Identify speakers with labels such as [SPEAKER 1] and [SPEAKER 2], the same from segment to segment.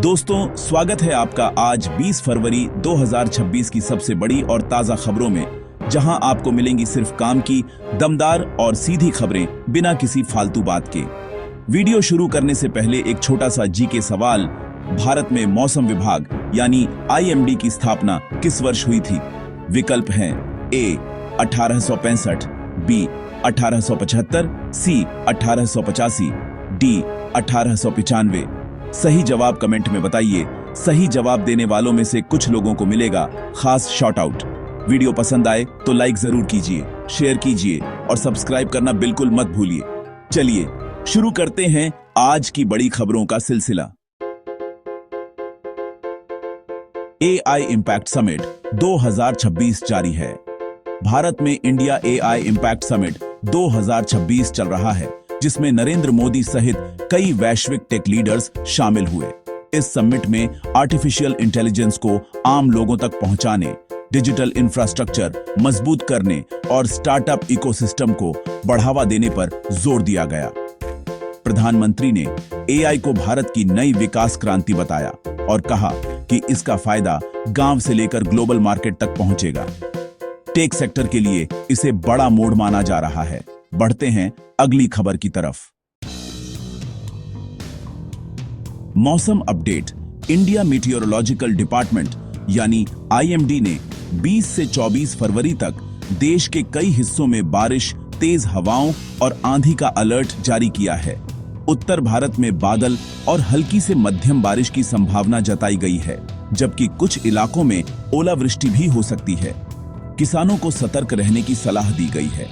[SPEAKER 1] दोस्तों, स्वागत है आपका आज 20 फरवरी 2026 की सबसे बड़ी और ताजा खबरों में, जहां आपको मिलेंगी सिर्फ काम की दमदार और सीधी खबरें बिना किसी फालतू बात के। वीडियो शुरू करने से पहले एक छोटा सा जीके सवाल। भारत में मौसम विभाग यानी आईएमडी की स्थापना किस वर्ष हुई थी? विकल्प हैं ए 1865, बी 1875, सी 1885, डी 1895। सही जवाब कमेंट में बताइए। सही जवाब देने वालों में से कुछ लोगों को मिलेगा खास शॉट आउट। वीडियो पसंद आए तो लाइक जरूर कीजिए, शेयर कीजिए और सब्सक्राइब करना बिल्कुल मत भूलिए। चलिए शुरू करते हैं आज की बड़ी खबरों का सिलसिला। एआई इंपैक्ट समिट 2026 जारी है। भारत में इंडिया एआई इंपैक्ट समिट 2026 चल रहा है, जिसमें नरेंद्र मोदी सहित कई वैश्विक टेक लीडर्स शामिल हुए। इस समिट में आर्टिफिशियल इंटेलिजेंस को आम लोगों तक पहुंचाने, डिजिटल इंफ्रास्ट्रक्चर मजबूत करने और स्टार्टअप इकोसिस्टम को बढ़ावा देने पर जोर दिया गया। प्रधानमंत्री ने एआई को भारत की नई विकास क्रांति बताया और कहा कि इसका फायदा गांव से लेकर ग्लोबल मार्केट तक पहुंचेगा। टेक सेक्टर के लिए इसे बड़ा मोड़ माना जा रहा है। बढ़ते हैं अगली खबर की तरफ। मौसम अपडेट। इंडिया मीटियोरोलॉजिकल डिपार्टमेंट यानी आईएमडी ने 20 से 24 फरवरी तक देश के कई हिस्सों में बारिश, तेज हवाओं और आंधी का अलर्ट जारी किया है। उत्तर भारत में बादल और हल्की से मध्यम बारिश की संभावना जताई गई है, जबकि कुछ इलाकों में ओलावृष्टि भी हो सकती है। किसानों को सतर्क रहने की सलाह दी गई है।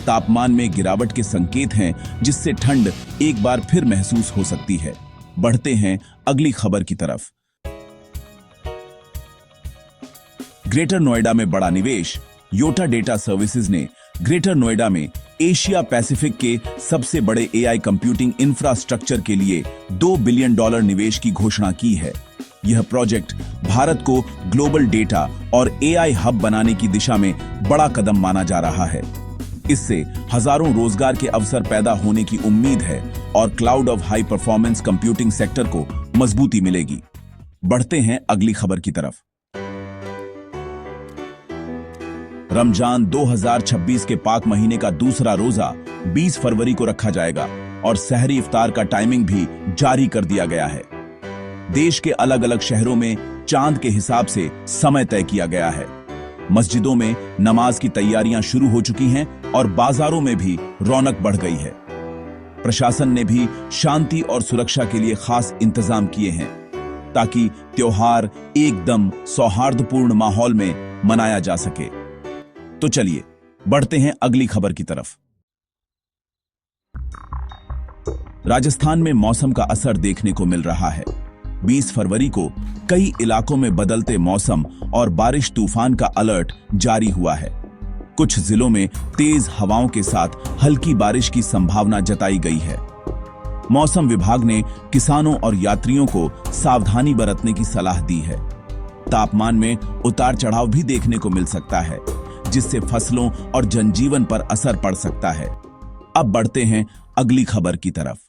[SPEAKER 1] तापमान में गिरावट के संकेत हैं, जिससे ठंड एक बार फिर महसूस हो सकती है। बढ़ते हैं अगली खबर की तरफ। ग्रेटर नोएडा में बड़ा निवेश। योटा डेटा सर्विसेज ने ग्रेटर नोएडा में एशिया पैसिफिक के सबसे बड़े एआई कंप्यूटिंग इंफ्रास्ट्रक्चर के लिए $2 बिलियन निवेश की घोषणा की है। यह प्रोजेक्ट भारत को ग्लोबल डेटा और एआई हब बनाने की दिशा में बड़ा कदम माना जा रहा है। इससे हजारों रोजगार के अवसर पैदा होने की उम्मीद है और cloud of high performance computing sector को मजबूती मिलेगी। बढ़ते हैं अगली खबर की तरफ। रमजान 2026 के पाक महीने का दूसरा रोजा 20 फरवरी को रखा जाएगा और सहरी इफ्तार का टाइमिंग भी जारी कर दिया गया है। देश के अलग अलग शहरों में चांद के हिसाब से समय तय किया गया है। मस्जिदों में नमाज की तैयारियां शुरू हो चुकी हैं और बाजारों में भी रौनक बढ़ गई है। प्रशासन ने भी शांति और सुरक्षा के लिए खास इंतजाम किए हैं, ताकि त्योहार एकदम सौहार्दपूर्ण माहौल में मनाया जा सके। तो चलिए बढ़ते हैं अगली खबर की तरफ। राजस्थान में मौसम का असर देखने को मिल रहा है। 20 फरवरी को कई इलाकों में बदलते मौसम और बारिश तूफान का अलर्ट जारी हुआ है। कुछ जिलों में तेज हवाओं के साथ हल्की बारिश की संभावना जताई गई है। मौसम विभाग ने किसानों और यात्रियों को सावधानी बरतने की सलाह दी है। तापमान में उतार चढ़ाव भी देखने को मिल सकता है, जिससे फसलों और जनजीवन पर असर पड़ सकता है। अब बढ़ते हैं अगली खबर की तरफ।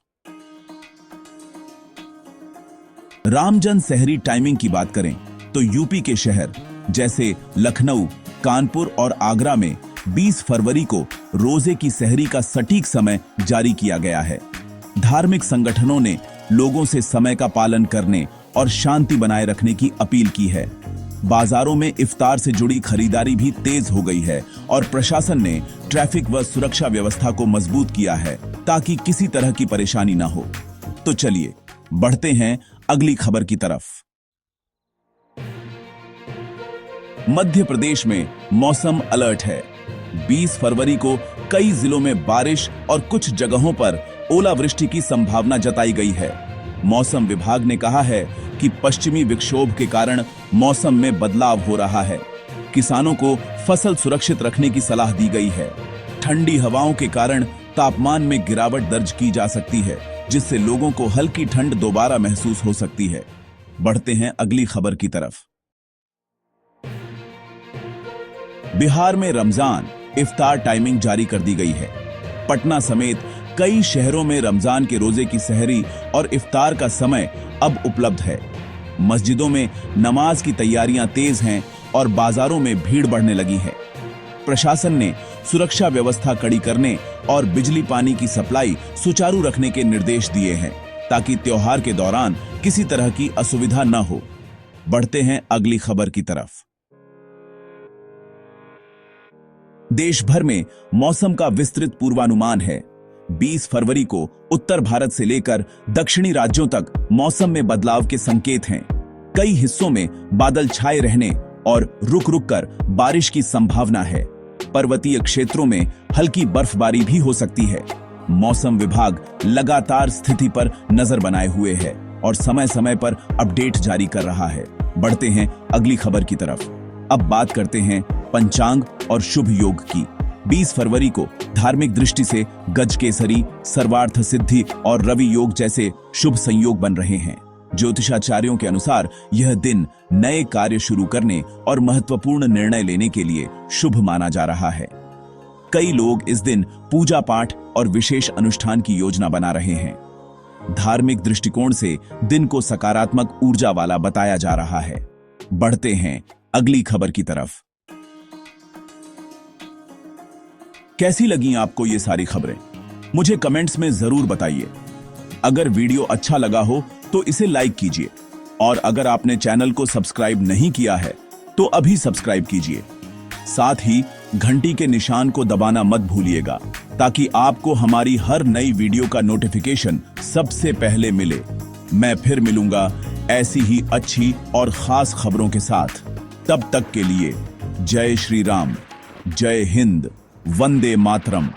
[SPEAKER 1] रामजन सहरी टाइमिंग की बात करें तो यूपी के शहर जैसे लखनऊ, कानपुर और आगरा में 20 फरवरी को रोजे की सहरी का सटीक समय जारी किया गया है। धार्मिक संगठनों ने लोगों से समय का पालन करने और शांति बनाए रखने की अपील की है। बाजारों में इफ्तार से जुड़ी खरीदारी भी तेज हो गई है और प्रशासन ने ट्रैफिक व सुरक्षा व्यवस्था को मजबूत किया है, ताकि किसी तरह की परेशानी न हो। तो चलिए बढ़ते हैं अगली खबर की तरफ। मध्य प्रदेश में मौसम अलर्ट है। 20 फरवरी को कई जिलों में बारिश और कुछ जगहों पर ओलावृष्टि की संभावना जताई गई है। मौसम विभाग ने कहा है कि पश्चिमी विक्षोभ के कारण मौसम में बदलाव हो रहा है। किसानों को फसल सुरक्षित रखने की सलाह दी गई है। ठंडी हवाओं के कारण तापमान में गिरावट दर्ज की जा सकती है, जिससे लोगों को हल्की ठंड दोबारा महसूस हो सकती है। बढ़ते हैं अगली खबर की तरफ। बिहार में रमजान इफ्तार टाइमिंग जारी कर दी गई है। पटना समेत कई शहरों में रमजान के रोजे की सहरी और इफ्तार का समय अब उपलब्ध है। मस्जिदों में नमाज की तैयारियां तेज हैं और बाजारों में भीड़ बढ़ने लगी है। प्रशासन ने सुरक्षा व्यवस्था कड़ी करने और बिजली पानी की सप्लाई सुचारू रखने के निर्देश दिए हैं ताकि त्योहार के दौरान किसी तरह की असुविधा न हो। बढ़ते हैं अगली खबर की तरफ। देश भर में मौसम का विस्तृत पूर्वानुमान है। 20 फरवरी को उत्तर भारत से लेकर दक्षिणी राज्यों तक मौसम में बदलाव के संकेत हैं। कई हिस्सों में बादल छाए रहने और रुक रुक कर बारिश की संभावना है। पर्वतीय क्षेत्रों में हल्की बर्फबारी भी हो सकती है। मौसम विभाग लगातार स्थिति पर नजर बनाए हुए है और समय समय पर अपडेट जारी कर रहा है। बढ़ते हैं अगली खबर की तरफ। अब बात करते हैं पंचांग और शुभ योग की। 20 फरवरी को धार्मिक दृष्टि से गजकेसरी, सर्वार्थ सिद्धि और रवि योग जैसे शुभ संयोग बन रहे हैं। ज्योतिषाचार्यों के अनुसार यह दिन नए कार्य शुरू करने और महत्वपूर्ण निर्णय लेने के लिए शुभ माना जा रहा है। कई लोग इस दिन पूजा पाठ और विशेष अनुष्ठान की योजना बना रहे हैं। धार्मिक दृष्टिकोण से दिन को सकारात्मक ऊर्जा वाला बताया जा रहा है। बढ़ते हैं अगली खबर की तरफ। कैसी लगी आपको ये सारी खबरें? मुझे कमेंट्स में जरूर बताइए। अगर वीडियो अच्छा लगा हो तो इसे लाइक कीजिए और अगर आपने चैनल को सब्सक्राइब नहीं किया है तो अभी सब्सक्राइब कीजिए। साथ ही घंटी के निशान को दबाना मत भूलिएगा ताकि आपको हमारी हर नई वीडियो का नोटिफिकेशन सबसे पहले मिले। मैं फिर मिलूंगा ऐसी ही अच्छी और खास खबरों के साथ। तब तक के लिए जय श्री राम, जय हिंद, वंदे मातरम।